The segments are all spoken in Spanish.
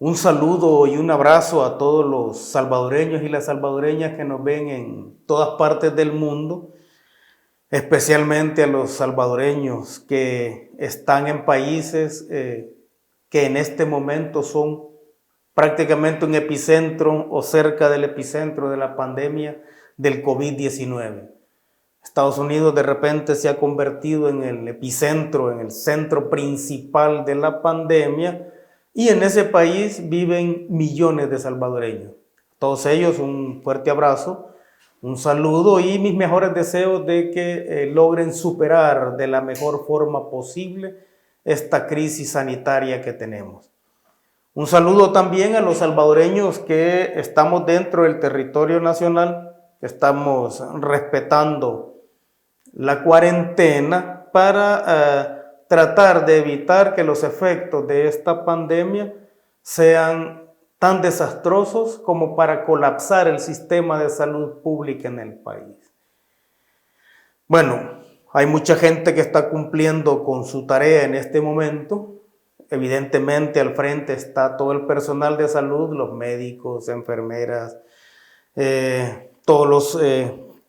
Un saludo y un abrazo a todos los salvadoreños y las salvadoreñas que nos ven en todas partes del mundo, especialmente a los salvadoreños que están en países que en este momento son prácticamente un epicentro o cerca del epicentro de la pandemia del COVID-19. Estados Unidos de repente se ha convertido en el epicentro, en el centro principal de la pandemia, y en ese país viven millones de salvadoreños. A todos ellos un fuerte abrazo, un saludo y mis mejores deseos de que logren superar de la mejor forma posible esta crisis sanitaria que tenemos. Un saludo también a los salvadoreños que estamos dentro del territorio nacional, que estamos respetando la cuarentena para tratar de evitar que los efectos de esta pandemia sean tan desastrosos como para colapsar el sistema de salud pública en el país. Bueno, hay mucha gente que está cumpliendo con su tarea en este momento. Evidentemente al frente está todo el personal de salud, los médicos, enfermeras, todos los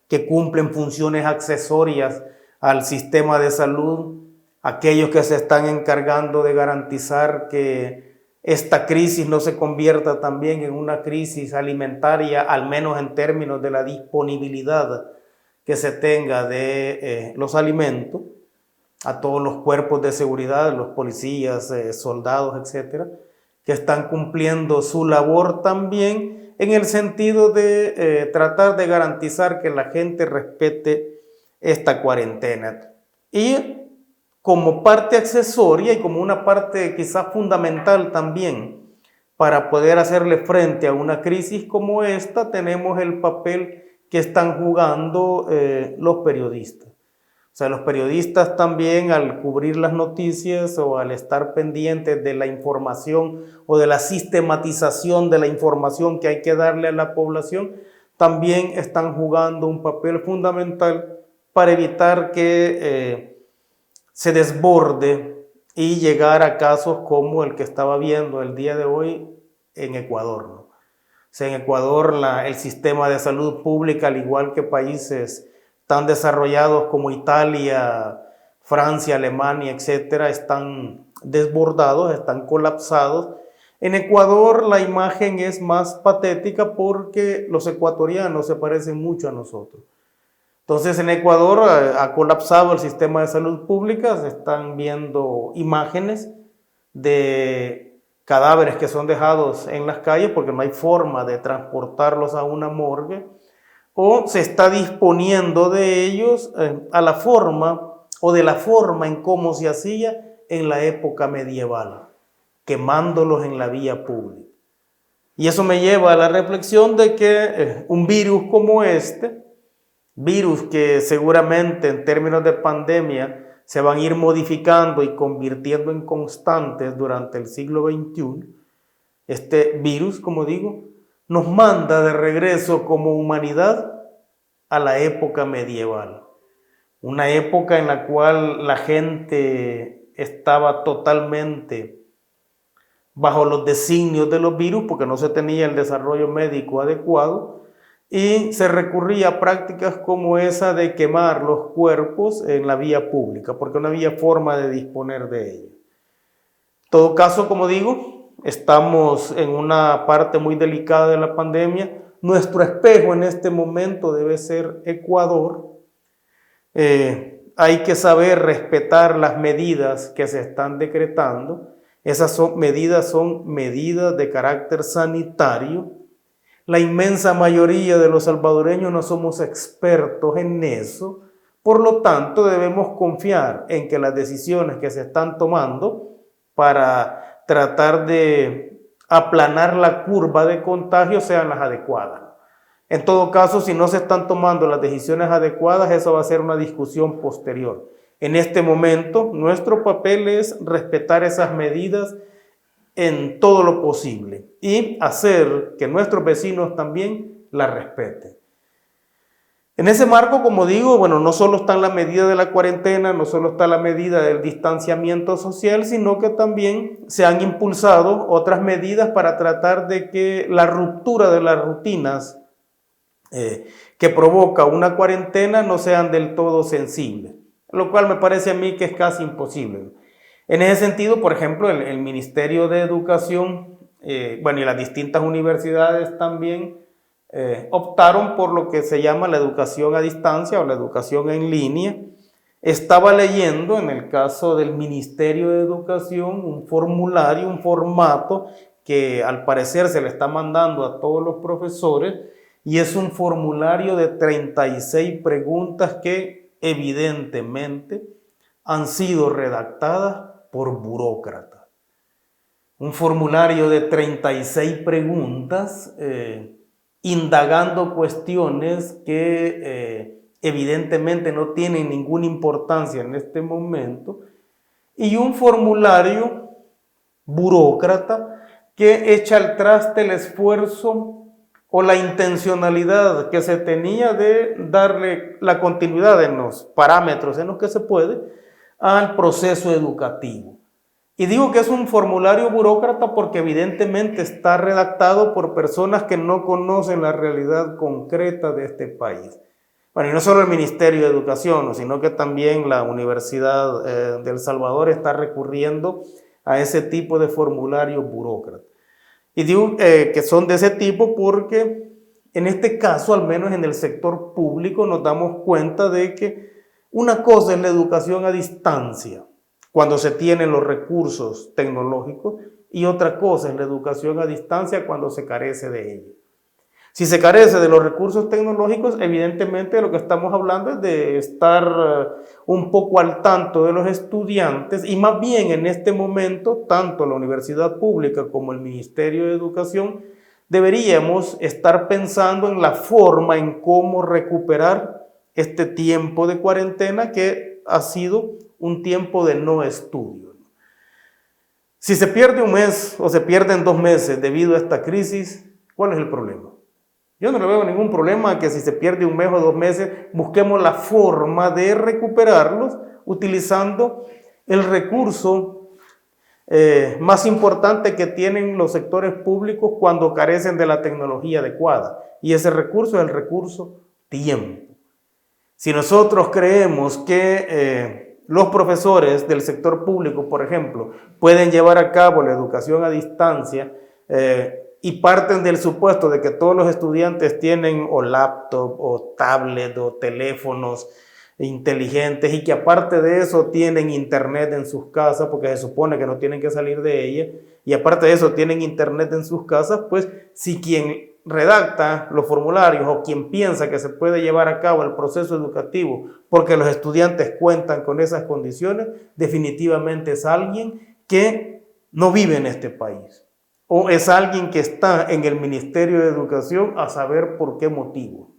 que cumplen funciones accesorias al sistema de salud, aquellos que se están encargando de garantizar que esta crisis no se convierta también en una crisis alimentaria, al menos en términos de la disponibilidad que se tenga de los alimentos, a todos los cuerpos de seguridad, los policías, soldados, etcétera, que están cumpliendo su labor también en el sentido de tratar de garantizar que la gente respete esta cuarentena. Y como parte accesoria y como una parte quizás fundamental también para poder hacerle frente a una crisis como esta, tenemos el papel que están jugando los periodistas. O sea, los periodistas también al cubrir las noticias o al estar pendientes de la información o de la sistematización de la información que hay que darle a la población, también están jugando un papel fundamental para evitar que se desborde y llegar a casos como el que estaba viendo el día de hoy en Ecuador, ¿no? O sea, en Ecuador el sistema de salud pública, al igual que países tan desarrollados como Italia, Francia, Alemania, etcétera, están desbordados, están colapsados. En Ecuador la imagen es más patética porque los ecuatorianos se parecen mucho a nosotros. Entonces en Ecuador ha colapsado el sistema de salud pública, se están viendo imágenes de cadáveres que son dejados en las calles porque no hay forma de transportarlos a una morgue, o se está disponiendo de ellos a la forma o de la forma en cómo se hacía en la época medieval, quemándolos en la vía pública. Y eso me lleva a la reflexión de que un virus como este, virus que seguramente en términos de pandemia se van a ir modificando y convirtiendo en constantes durante el siglo XXI, este virus, como digo, nos manda de regreso como humanidad a la época medieval. Una época en la cual la gente estaba totalmente bajo los designios de los virus porque no se tenía el desarrollo médico adecuado y se recurría a prácticas como esa de quemar los cuerpos en la vía pública porque no había forma de disponer de ellos. En todo caso, como digo, estamos en una parte muy delicada de la pandemia. Nuestro espejo en este momento debe ser Ecuador. Hay que saber respetar las medidas que se están decretando. Esas son medidas de carácter sanitario. La inmensa mayoría de los salvadoreños no somos expertos en eso. Por lo tanto, debemos confiar en que las decisiones que se están tomando para tratar de aplanar la curva de contagio sean las adecuadas. En todo caso, si no se están tomando las decisiones adecuadas, eso va a ser una discusión posterior. En este momento, nuestro papel es respetar esas medidas en todo lo posible y hacer que nuestros vecinos también las respeten. En ese marco, como digo, bueno, no solo está la medida de la cuarentena, no solo está la medida del distanciamiento social, sino que también se han impulsado otras medidas para tratar de que la ruptura de las rutinas que provoca una cuarentena no sean del todo sensibles, lo cual me parece a mí que es casi imposible. En ese sentido, por ejemplo, el Ministerio de Educación, bueno, y las distintas universidades también, optaron por lo que se llama la educación a distancia o la educación en línea. Estaba leyendo en el caso del Ministerio de Educación un formulario, un formato que al parecer se le está mandando a todos los profesores y es un formulario de 36 preguntas que evidentemente han sido redactadas por burócratas. Un formulario de 36 preguntas indagando cuestiones que evidentemente no tienen ninguna importancia en este momento, y un formulario burócrata que echa al traste el esfuerzo o la intencionalidad que se tenía de darle la continuidad en los parámetros en los que se puede al proceso educativo. Y digo que es un formulario burócrata porque evidentemente está redactado por personas que no conocen la realidad concreta de este país. Bueno, y no solo el Ministerio de Educación, sino que también la Universidad de El Salvador está recurriendo a ese tipo de formularios burócratas. Y digo que son de ese tipo porque en este caso, al menos en el sector público, nos damos cuenta de que una cosa es la educación a distancia, cuando se tienen los recursos tecnológicos, y otra cosa es la educación a distancia cuando se carece de ello. Si se carece de los recursos tecnológicos, evidentemente lo que estamos hablando es de estar un poco al tanto de los estudiantes, y más bien en este momento, tanto la universidad pública como el Ministerio de Educación deberíamos estar pensando en la forma en cómo recuperar este tiempo de cuarentena que ha sido un tiempo de no estudio. Si se pierde un mes o se pierden 2 meses debido a esta crisis, ¿cuál es el problema? Yo no le veo ningún problema que si se pierde un mes o 2 meses, busquemos la forma de recuperarlos utilizando el recurso más importante que tienen los sectores públicos cuando carecen de la tecnología adecuada. Y ese recurso es el recurso tiempo. Si nosotros creemos que los profesores del sector público, por ejemplo, pueden llevar a cabo la educación a distancia y parten del supuesto de que todos los estudiantes tienen o laptop o tablet o teléfonos inteligentes y que aparte de eso tienen internet en sus casas, porque se supone que no tienen que salir de ella, y aparte de eso tienen internet en sus casas, pues si quien redacta los formularios o quien piensa que se puede llevar a cabo el proceso educativo porque los estudiantes cuentan con esas condiciones, definitivamente es alguien que no vive en este país o es alguien que está en el Ministerio de Educación a saber por qué motivo.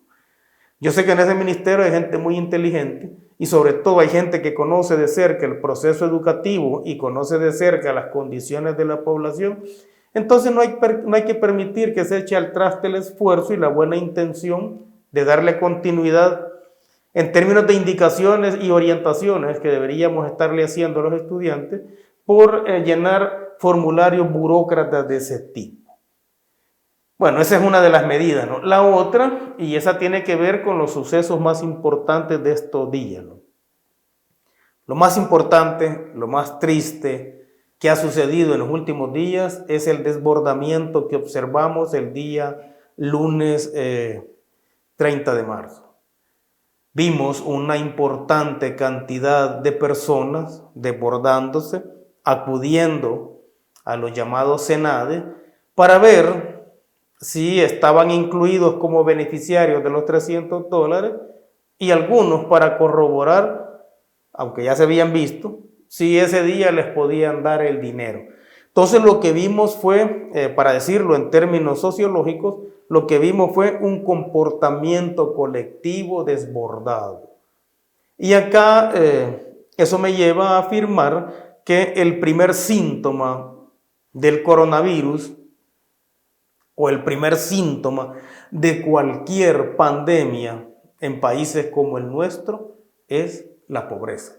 Yo sé que en ese ministerio hay gente muy inteligente y sobre todo hay gente que conoce de cerca el proceso educativo y conoce de cerca las condiciones de la población. Entonces no hay que permitir que se eche al traste el esfuerzo y la buena intención de darle continuidad en términos de indicaciones y orientaciones que deberíamos estarle haciendo a los estudiantes por llenar formularios burócratas de ese tipo. Bueno, esa es una de las medidas, ¿no? La otra, y esa tiene que ver con los sucesos más importantes de estos días, ¿no? Lo más importante, lo más triste que ha sucedido en los últimos días es el desbordamiento que observamos el día lunes 30 de marzo. Vimos una importante cantidad de personas desbordándose, acudiendo a los llamados CENADE para ver si estaban incluidos como beneficiarios de los $300 y algunos para corroborar, aunque ya se habían visto, si ese día les podían dar el dinero. Entonces lo que vimos fue, para decirlo en términos sociológicos, lo que vimos fue un comportamiento colectivo desbordado. Y acá eso me lleva a afirmar que el primer síntoma del coronavirus o el primer síntoma de cualquier pandemia en países como el nuestro es la pobreza.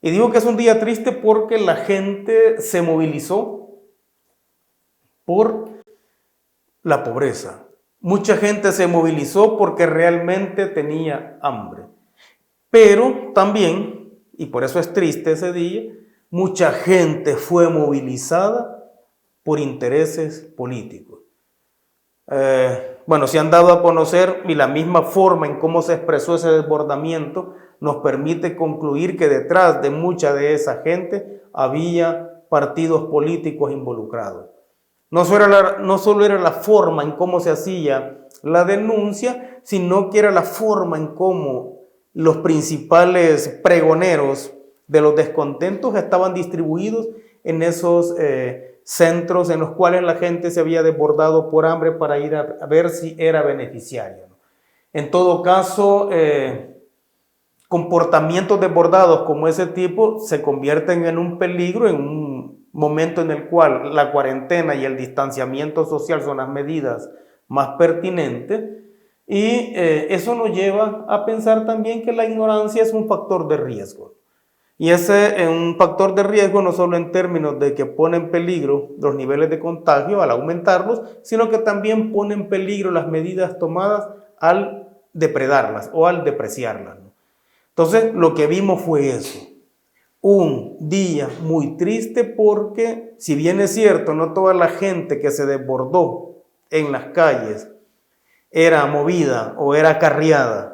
Y digo que es un día triste porque la gente se movilizó por la pobreza. Mucha gente se movilizó porque realmente tenía hambre. Pero también, y por eso es triste ese día, mucha gente fue movilizada por intereses políticos. Bueno, se han dado a conocer y la misma forma en cómo se expresó ese desbordamiento nos permite concluir que detrás de mucha de esa gente había partidos políticos involucrados. No solo era la forma en cómo se hacía la denuncia, sino que era la forma en cómo los principales pregoneros de los descontentos estaban distribuidos en esos centros en los cuales la gente se había desbordado por hambre para ir a ver si era beneficiaria. En todo caso, comportamientos desbordados como ese tipo se convierten en un peligro en un momento en el cual la cuarentena y el distanciamiento social son las medidas más pertinentes, y eso nos lleva a pensar también que la ignorancia es un factor de riesgo. Y ese es un factor de riesgo no solo en términos de que pone en peligro los niveles de contagio al aumentarlos, sino que también pone en peligro las medidas tomadas al depredarlas o al depreciarlas. Entonces, lo que vimos fue eso. Un día muy triste porque, si bien es cierto, no toda la gente que se desbordó en las calles era movida o era acarreada.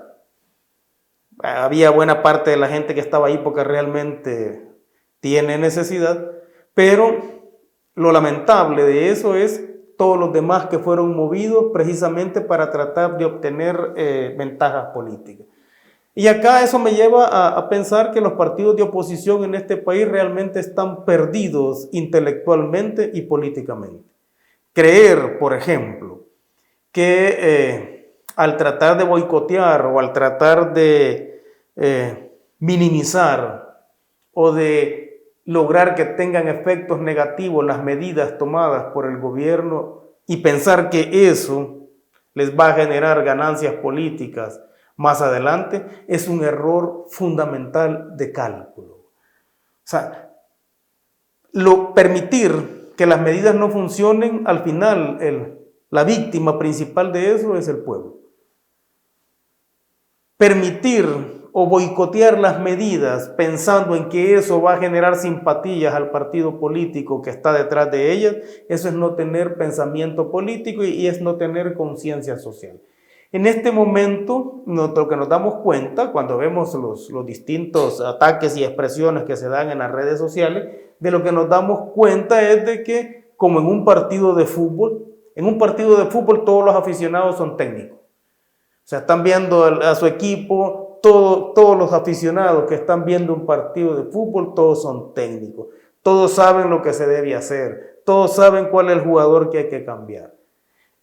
Había buena parte de la gente que estaba ahí porque realmente tiene necesidad, pero lo lamentable de eso es todos los demás que fueron movidos precisamente para tratar de obtener ventajas políticas. Y acá eso me lleva a pensar que los partidos de oposición en este país realmente están perdidos intelectualmente y políticamente. Creer, por ejemplo, que al tratar de boicotear o al tratar de minimizar o de lograr que tengan efectos negativos las medidas tomadas por el gobierno y pensar que eso les va a generar ganancias políticas más adelante, es un error fundamental de cálculo. O sea, permitir que las medidas no funcionen, al final la víctima principal de eso es el pueblo. Permitir o boicotear las medidas pensando en que eso va a generar simpatías al partido político que está detrás de ellas, eso es no tener pensamiento político y es no tener conciencia social. En este momento, lo que nos damos cuenta cuando vemos los distintos ataques y expresiones que se dan en las redes sociales, de lo que nos damos cuenta es de que, como en un partido de fútbol todos los aficionados son técnicos. O sea, están viendo a su equipo, todos los aficionados que están viendo un partido de fútbol, todos son técnicos. Todos saben lo que se debe hacer, todos saben cuál es el jugador que hay que cambiar.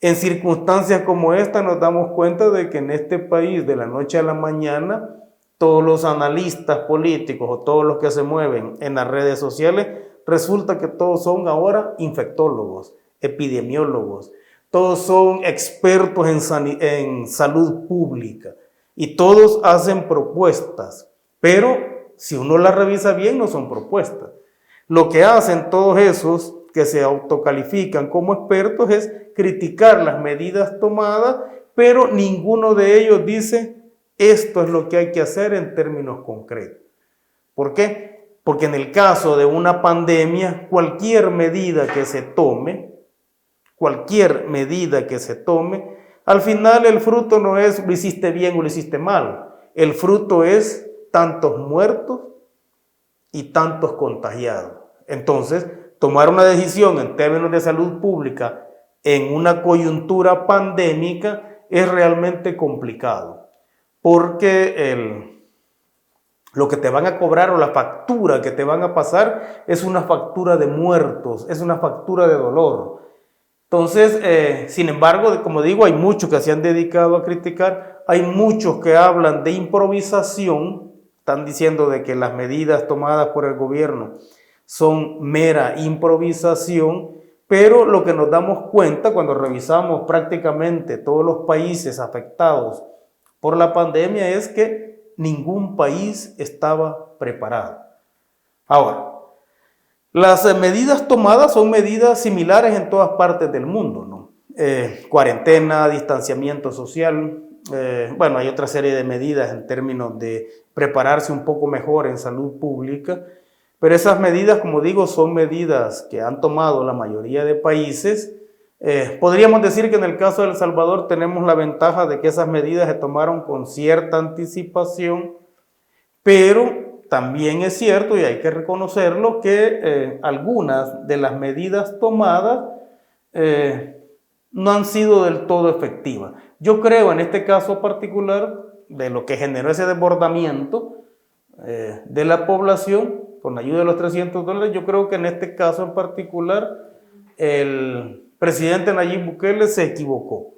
En circunstancias como esta nos damos cuenta de que en este país, de la noche a la mañana, todos los analistas políticos o todos los que se mueven en las redes sociales, resulta que todos son ahora infectólogos, epidemiólogos, todos son expertos en salud pública y todos hacen propuestas, pero si uno las revisa bien no son propuestas. Lo que hacen todos esos que se autocalifican como expertos es criticar las medidas tomadas, pero ninguno de ellos dice esto es lo que hay que hacer en términos concretos. ¿Por qué? Porque en el caso de una pandemia, cualquier medida que se tome, al final el fruto no es lo hiciste bien o lo hiciste mal. El fruto es tantos muertos y tantos contagiados. Entonces, tomar una decisión en términos de salud pública en una coyuntura pandémica es realmente complicado, porque lo que te van a cobrar o la factura que te van a pasar es una factura de muertos, es una factura de dolor. Entonces, sin embargo, como digo, hay muchos que se han dedicado a criticar, hay muchos que hablan de improvisación, están diciendo de que las medidas tomadas por el gobierno son mera improvisación, pero lo que nos damos cuenta cuando revisamos prácticamente todos los países afectados por la pandemia es que ningún país estaba preparado. Ahora, las medidas tomadas son medidas similares en todas partes del mundo, ¿no? Cuarentena, distanciamiento social, bueno, hay otra serie de medidas en términos de prepararse un poco mejor en salud pública, pero esas medidas, como digo, son medidas que han tomado la mayoría de países. Podríamos decir que en el caso de El Salvador tenemos la ventaja de que esas medidas se tomaron con cierta anticipación, pero también es cierto, y hay que reconocerlo, que algunas de las medidas tomadas no han sido del todo efectivas. Yo creo en este caso particular de lo que generó ese desbordamiento de la población con la ayuda de los $300, yo creo que en este caso en particular el presidente Nayib Bukele se equivocó.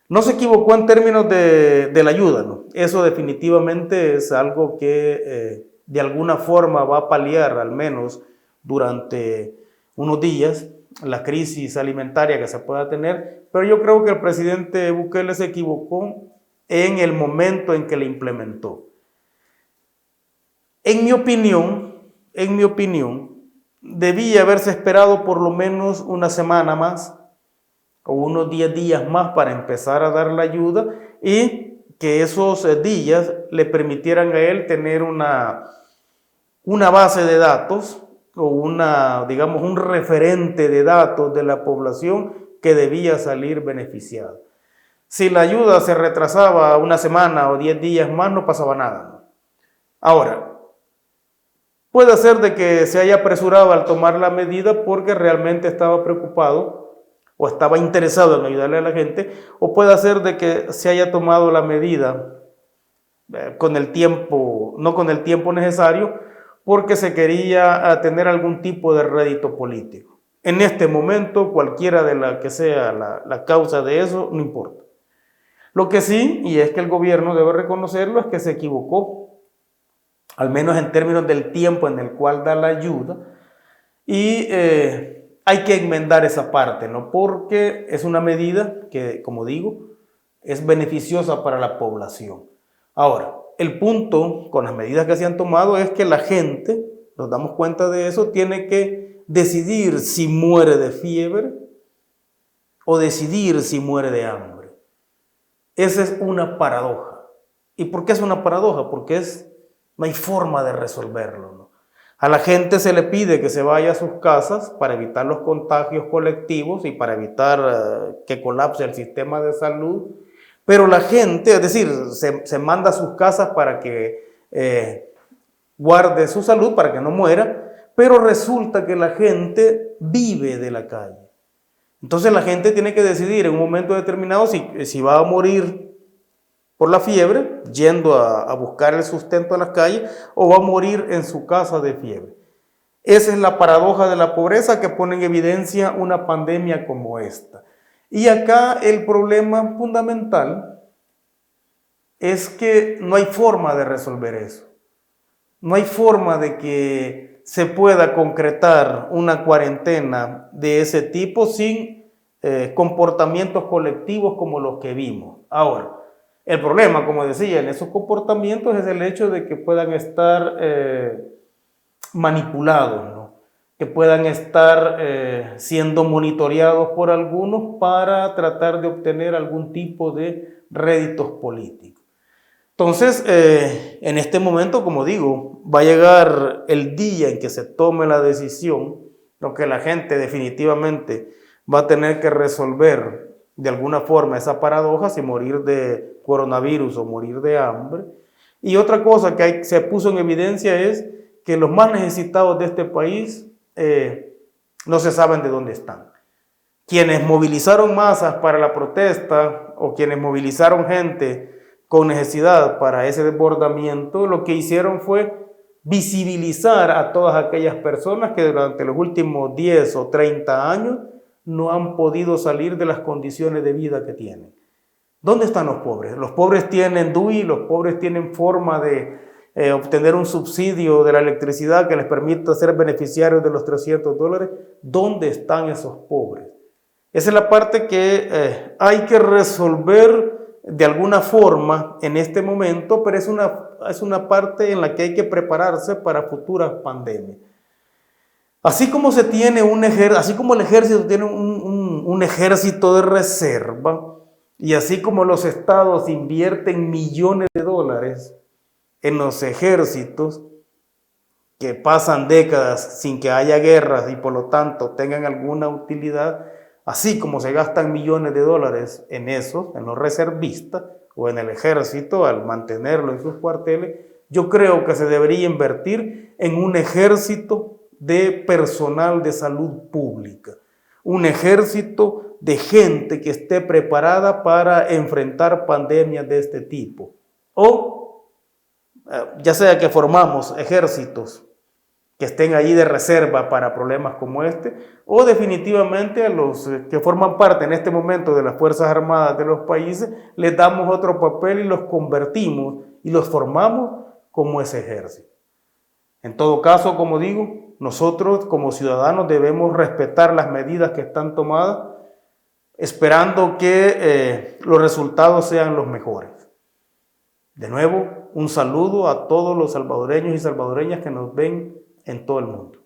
No se equivocó en términos de la ayuda, ¿no? Eso definitivamente es algo que de alguna forma va a paliar, al menos durante unos días, la crisis alimentaria que se pueda tener, pero yo creo que el presidente Bukele se equivocó en el momento en que la implementó. En mi opinión, debía haberse esperado por lo menos una semana más o unos 10 días más para empezar a dar la ayuda y que esos días le permitieran a él tener una base de datos o digamos, un referente de datos de la población que debía salir beneficiada. Si la ayuda se retrasaba una semana o 10 días más, no pasaba nada, ¿no? Ahora, puede ser de que se haya apresurado al tomar la medida porque realmente estaba preocupado o estaba interesado en ayudarle a la gente, o puede ser de que se haya tomado la medida con el tiempo, no con el tiempo necesario, porque se quería tener algún tipo de rédito político. En este momento, cualquiera de la que sea la causa de eso, no importa. Lo que sí, y es que el gobierno debe reconocerlo, es que se equivocó, al menos en términos del tiempo en el cual da la ayuda, y hay que enmendar esa parte, ¿no? Porque es una medida que, como digo, es beneficiosa para la población. Ahora, el punto con las medidas que se han tomado es que la gente, nos damos cuenta de eso, tiene que decidir si muere de fiebre o decidir si muere de hambre. Esa es una paradoja. ¿Y por qué es una paradoja? Porque no hay forma de resolverlo, ¿no? A la gente se le pide que se vaya a sus casas para evitar los contagios colectivos y para evitar que colapse el sistema de salud, pero la gente, es decir, se manda a sus casas para que guarde su salud, para que no muera, pero resulta que la gente vive de la calle. Entonces la gente tiene que decidir en un momento determinado si va a morir por la fiebre, yendo a buscar el sustento en las calles, o va a morir en su casa de fiebre. Esa es la paradoja de la pobreza que pone en evidencia una pandemia como esta. Y acá el problema fundamental es que no hay forma de resolver eso. No hay forma de que se pueda concretar una cuarentena de ese tipo sin comportamientos colectivos como los que vimos. Ahora, el problema, como decía, en esos comportamientos es el hecho de que puedan estar manipulados, ¿no? Que puedan estar siendo monitoreados por algunos para tratar de obtener algún tipo de réditos políticos. Entonces, en este momento, como digo, va a llegar el día en que se tome la decisión, lo que la gente definitivamente va a tener que resolver de alguna forma esa paradoja, si morir de coronavirus o morir de hambre. Y otra cosa que se puso en evidencia es que los más necesitados de este país no se saben de dónde están. Quienes movilizaron masas para la protesta o quienes movilizaron gente con necesidad para ese desbordamiento, lo que hicieron fue visibilizar a todas aquellas personas que durante los últimos 10 o 30 años no han podido salir de las condiciones de vida que tienen. ¿Dónde están los pobres? Los pobres tienen DUI, los pobres tienen forma de obtener un subsidio de la electricidad que les permita ser beneficiarios de los $300. ¿Dónde están esos pobres? Esa es la parte que hay que resolver de alguna forma en este momento, pero es una parte en la que hay que prepararse para futuras pandemias. Así como se tiene así como el ejército tiene un ejército de reserva, y así como los estados invierten millones de dólares en los ejércitos, que pasan décadas sin que haya guerras y por lo tanto tengan alguna utilidad, así como se gastan millones de dólares en eso, en los reservistas o en el ejército al mantenerlo en sus cuarteles, yo creo que se debería invertir en un ejército de personal de salud pública, un ejército de gente que esté preparada para enfrentar pandemias de este tipo. O ya sea que formamos ejércitos que estén ahí de reserva para problemas como este, o definitivamente a los que forman parte en este momento de las Fuerzas Armadas de los países, les damos otro papel y los convertimos y los formamos como ese ejército. En todo caso, como digo, nosotros como ciudadanos debemos respetar las medidas que están tomadas, esperando que los resultados sean los mejores. De nuevo, un saludo a todos los salvadoreños y salvadoreñas que nos ven en todo el mundo.